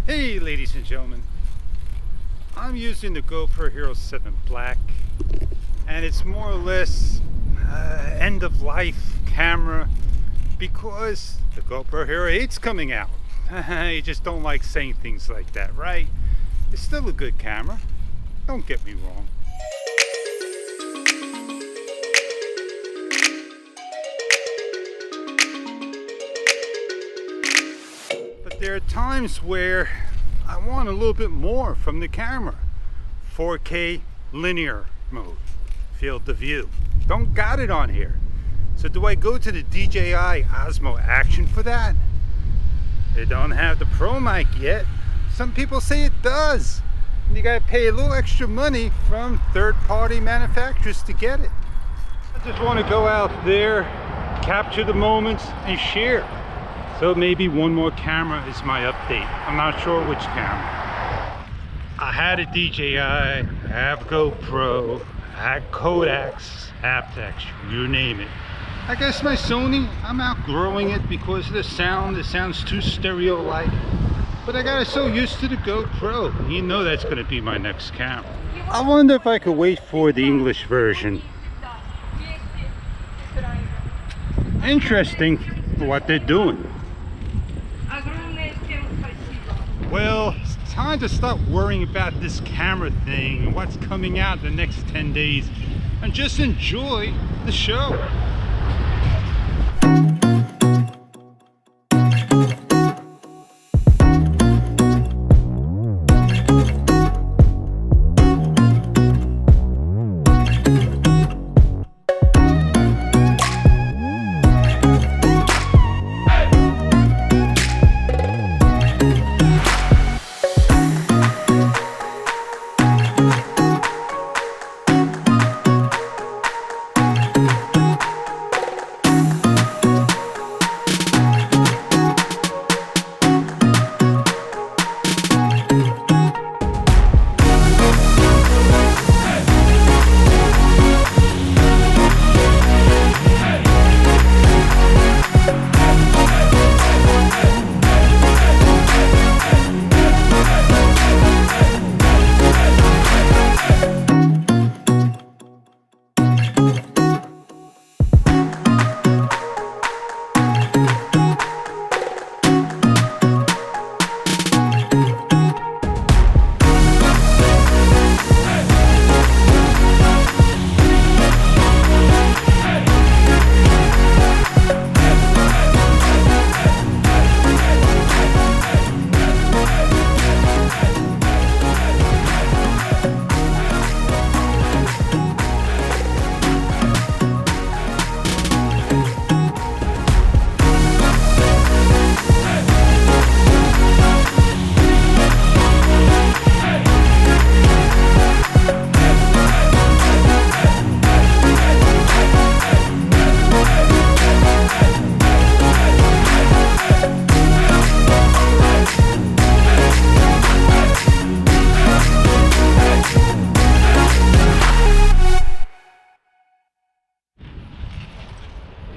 Hey ladies and gentlemen, I'm using the GoPro Hero 7 Black, and it's more or less end of life camera because the GoPro Hero 8's coming out. You just don't like saying things like that, right? It's still a good camera, don't get me wrong. But there are times where I want a little bit more from the camera. 4K linear mode, field of view. Don't got it on here. So do I go to the DJI Osmo Action for that? They don't have the Pro mic yet. Some people say it does. You gotta pay a little extra money from third-party manufacturers to get it. I just want to go out there, capture the moments, and share. So maybe one more camera is my update. I'm not sure which camera. I had a DJI, I have GoPro, I had Kodaks, haptics, you name it. I guess my Sony, I'm outgrowing it because of the sound. It sounds too stereo-like. But I got so used to the GoPro. You know that's going to be my next camera. I wonder if I could wait for the English version. Interesting what they're doing. Well, it's time to stop worrying about this camera thing and what's coming out the next 10 days and just enjoy the show.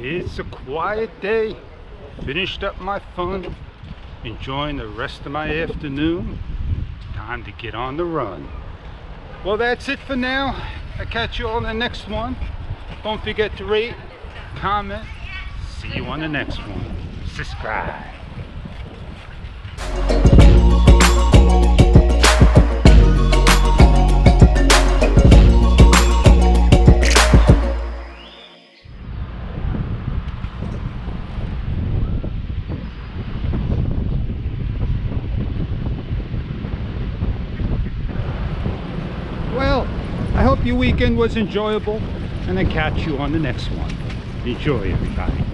It's a quiet day. Finished up my fun, enjoying the rest of my afternoon. Time to get on the run. Well, that's it for now. I'll catch you all in the next one. Don't forget to rate, comment. See you on the next one. Subscribe. I hope your weekend was enjoyable, and I'll catch you on the next one. Enjoy, everybody.